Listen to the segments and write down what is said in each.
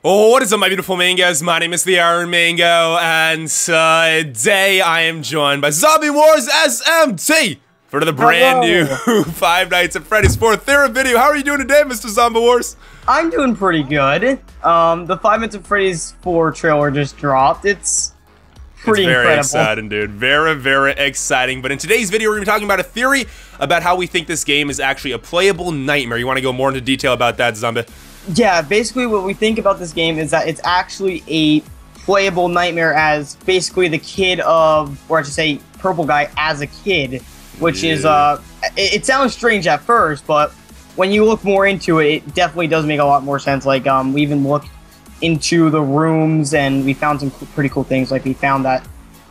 Oh, what is up, my beautiful mangoes? My name is the Iron Mango, and today I am joined by Zombie Wars SMT for the brand new Five Nights at Freddy's 4th theory video. How are you doing today, Mr. Zombie Wars? I'm doing pretty good. The 5 Nights at Freddy's 4 trailer just dropped. It's pretty very incredible. Exciting, dude. Very, very exciting. But in today's video, we're going to be talking about a theory about how we think this game is actually a playable nightmare. You want to go more into detail about that, Zombie? Yeah, basically what we think about this game is that it's actually a playable nightmare as basically the kid of, or I should say, Purple Guy as a kid, which is, it sounds strange at first, but when you look more into it, it definitely does make a lot more sense. Like, we even looked into the rooms and we found some pretty cool things. Like, we found that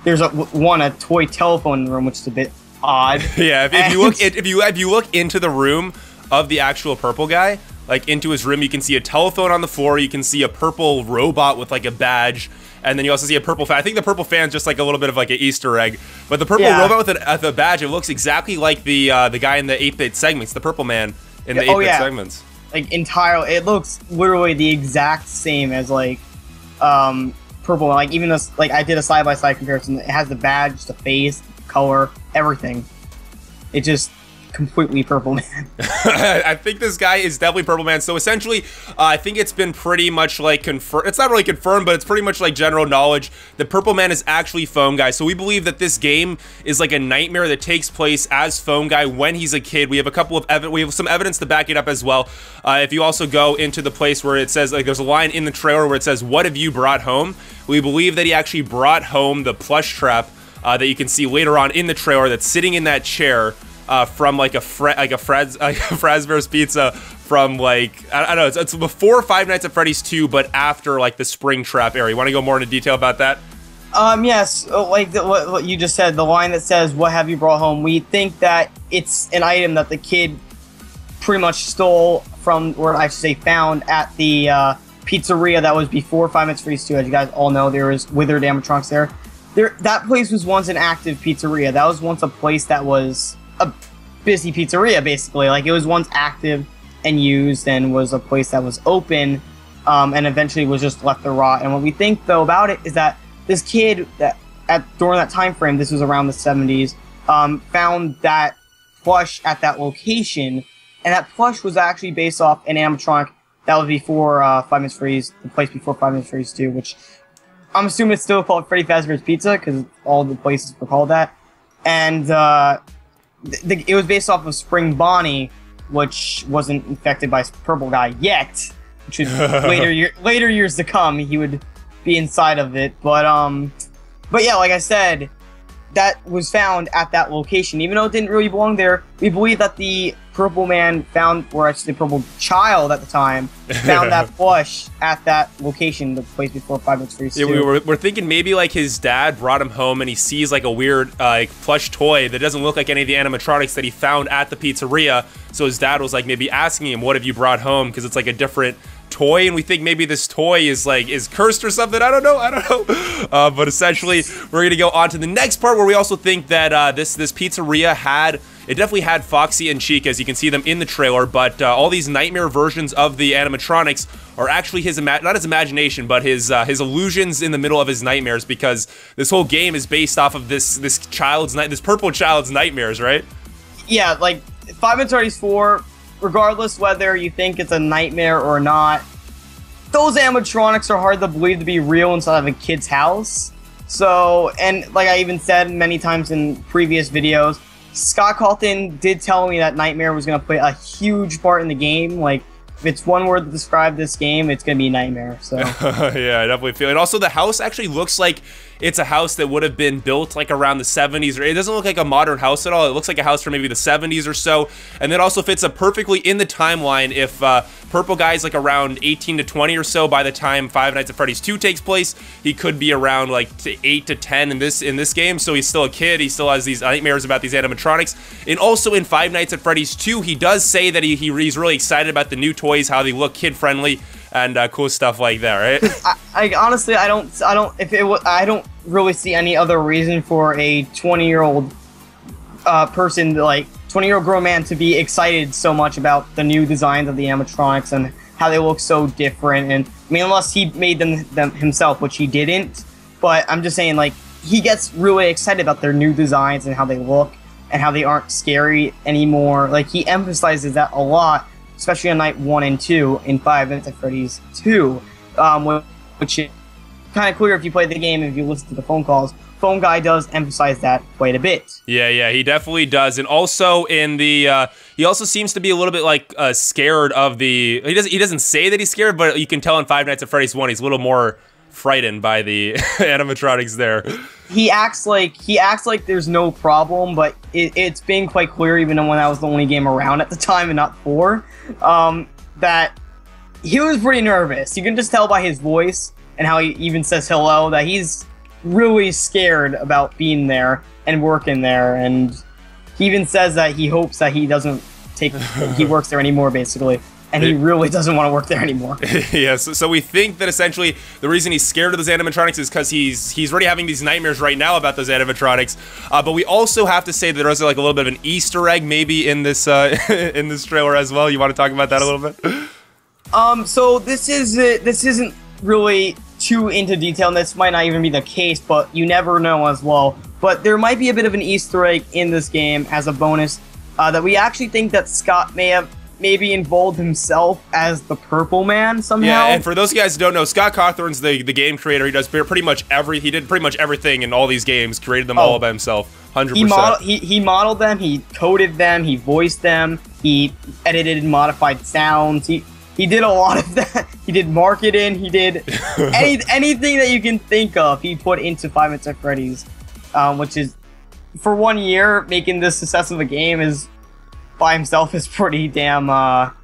there's a toy telephone in the room, which is a bit odd. Yeah, if you look into the room of the actual Purple Guy, like into his room, you can see a telephone on the floor, you can see a purple robot with like a badge, and then you also see a purple fan. I think the purple fan's just like a little bit of like an Easter egg, but the purple robot with a badge, it looks exactly like the guy in the 8-bit segments, the purple man in the 8-bit segments. Like entirely, it looks literally the exact same as like purple. Like even this, like I did a side-by-side comparison. It has the badge, the face, color, everything. It just completely Purple Man. I think this guy is definitely Purple Man. So essentially, I think it's been pretty much like confirmed. It's not really confirmed, but it's pretty much like general knowledge that Purple Man is actually Foam Guy. So we believe that this game is like a nightmare that takes place as Foam Guy when he's a kid. We have a couple of we have some evidence to back it up as well. If you also go into the place where it says, like, there's a line in the trailer where it says, "What have you brought home?" We believe that he actually brought home the plush trap that you can see later on in the trailer that's sitting in that chair. From like a Frazbear's Pizza from like, I don't know, it's before Five Nights at Freddy's 2, but after like the Spring Trap area. You want to go more into detail about that? Yes, like what you just said, the line that says, "What have you brought home?" We think that it's an item that the kid pretty much stole from, or I should say found at the pizzeria that was before Five Nights at Freddy's 2. As you guys all know, there was withered animatronics there. That place was once an active pizzeria. That was once a place that was a busy pizzeria, basically. Like, it was once active and used and was a place that was open, and eventually was just left to rot. And what we think, though, about it is that this kid, during that time frame, this was around the 70s, found that plush at that location, and that plush was actually based off an animatronic that was before Five Nights at Freddy's, the place before Five Nights at Freddy's 2, which I'm assuming it's still called Freddy Fazbear's Pizza, because all the places were called that. And, it was based off of Spring Bonnie, which wasn't infected by Purple Guy yet, which is later years to come. He would be inside of it, but yeah, like I said, that was found at that location. Even though it didn't really belong there, we believe that the Purple Man found, or actually the Purple Child at the time, found that plush at that location, the place before Five Nights at Freddy's 2. Yeah, we're thinking maybe like his dad brought him home and he sees like a weird like plush toy that doesn't look like any of the animatronics that he found at the pizzeria. So his dad was like maybe asking him, "What have you brought home?" Because it's like a different toy, and we think maybe this toy is cursed or something. I don't know. But essentially, we're gonna go on to the next part where we also think that this pizzeria definitely had Foxy and Chica, as you can see them in the trailer, but all these nightmare versions of the animatronics are actually not his imagination, but his illusions in the middle of his nightmares, because this whole game is based off of this purple child's nightmares, right? Yeah, like Five Nights at Freddy's 4, regardless whether you think it's a nightmare or not, those animatronics are hard to believe to be real inside of a kid's house. So, and like I even said many times in previous videos, Scott Cawthon did tell me that Nightmare was going to play a huge part in the game. Like, if it's one word to describe this game, it's going to be Nightmare. So yeah, I definitely feel it. Also, the house actually looks like it's a house that would have been built like around the 70s. Or it doesn't look like a modern house at all. It looks like a house from maybe the 70s or so. And it also fits up perfectly in the timeline. If Purple Guy's like around 18 to 20 or so by the time Five Nights at Freddy's 2 takes place, he could be around like 8 to 10 in this game. So he's still a kid. He still has these nightmares about these animatronics. And also in Five Nights at Freddy's 2, he does say that he's really excited about the new toys, how they look kid-friendly, and cool stuff like that, right? I honestly, I don't really see any other reason for a 20-year-old person, like 20-year-old grown man, to be excited so much about the new designs of the animatronics and how they look so different. And I mean, unless he made them himself, which he didn't. But I'm just saying, like, he gets really excited about their new designs and how they look and how they aren't scary anymore. Like, he emphasizes that a lot, especially on night 1 and 2 in Five Nights at Freddy's 2, which is kind of clear if you play the game and if you listen to the phone calls. Phone Guy does emphasize that quite a bit. Yeah, he definitely does. And also in the, he also seems to be a little bit like scared of the. He doesn't say that he's scared, but you can tell in Five Nights at Freddy's 1 he's a little more frightened by the animatronics there. He acts like there's no problem, but it's been quite clear, even when that was the only game around at the time and not 4, that he was pretty nervous. You can just tell by his voice and how he even says hello that he's really scared about being there and working there, and he even says that he hopes that he works there anymore, basically, and he really doesn't want to work there anymore. Yes, so we think that essentially the reason he's scared of those animatronics is because he's already having these nightmares right now about those animatronics. But we also have to say that there's like a little bit of an Easter egg maybe in this in this trailer as well. You want to talk about that a little bit? So this isn't really too into detail, and this might not even be the case, but you never know as well. But there might be a bit of an Easter egg in this game as a bonus that we actually think that Scott may have maybe involved himself as the Purple Man somehow. Yeah, and for those guys who don't know, Scott Cawthon's the game creator. He does pretty much he did pretty much everything in all these games, created them all by himself, 100%. He modeled them, he coded them, he voiced them, he edited and modified sounds, he did a lot of that. He did marketing. He did anything that you can think of. He put into Five Nights at Freddy's, which is, for 1 year, making this success of a game is by himself is pretty damn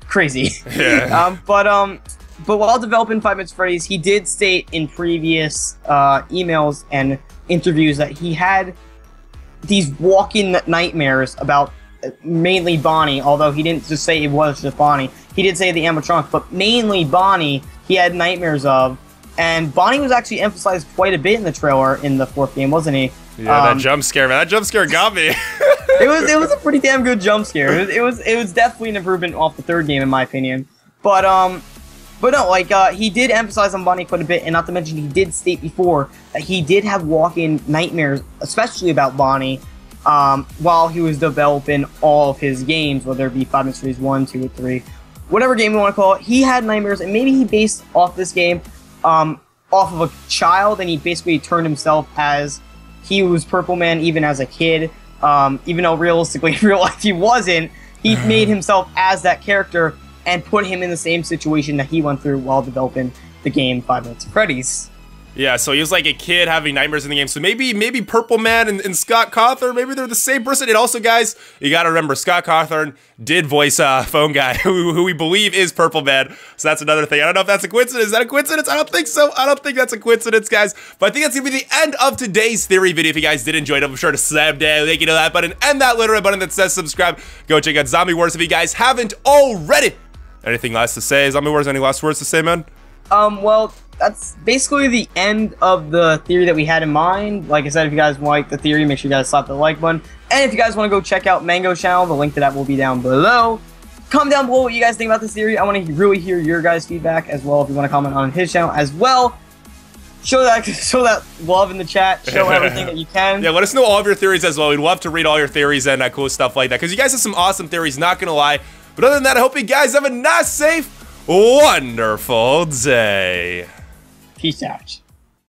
crazy. Yeah. But while developing Five Nights at Freddy's, he did state in previous emails and interviews that he had these walking nightmares about mainly Bonnie, although he didn't just say it was just Bonnie. He did say the animatronics, but mainly Bonnie he had nightmares of. And Bonnie was actually emphasized quite a bit in the trailer in the 4th game, wasn't he? Yeah, that jump scare, man. That jump scare got me. it was a pretty damn good jump scare. It was definitely an improvement off the 3rd game, in my opinion. But no, like, he did emphasize on Bonnie quite a bit, and not to mention he did state before that he did have walk-in nightmares, especially about Bonnie, while he was developing all of his games, whether it be Five Nights at Freddy's 1, 2, or 3, whatever game you want to call it. He had nightmares, and maybe he based off this game off of a child, and he basically turned himself as he was Purple Man even as a kid, even though realistically in real life he wasn't. He made himself as that character and put him in the same situation that he went through while developing the game Five Nights at Freddy's. Yeah, so he was like a kid having nightmares in the game. So maybe Purple Man and Scott Cawthon, maybe they're the same person. And also, guys, you got to remember, Scott Cawthon did voice Phone Guy, who we believe is Purple Man. So that's another thing. I don't know if that's a coincidence. Is that a coincidence? I don't think so. I don't think that's a coincidence, guys. But I think that's going to be the end of today's theory video. If you guys did enjoy it, I'm sure to slam down, thank you to that button, and that little red button that says subscribe. Go check out Zombie Wars if you guys haven't already. Anything last to say? Zombie Wars, any last words to say, man? Well, that's basically the end of the theory that we had in mind. Like I said, if you guys like the theory, make sure you guys slap the like button. And if you guys want to go check out Mango's channel, the link to that will be down below. Comment down below what you guys think about this theory. I want to really hear your guys' feedback as well. If you want to comment on his channel as well, show that love in the chat. Show everything that you can. Yeah, let us know all of your theories as well. We'd love to read all your theories and cool stuff like that, because you guys have some awesome theories, not gonna lie. But other than that, I hope you guys have a nice, safe, wonderful day. Peace out.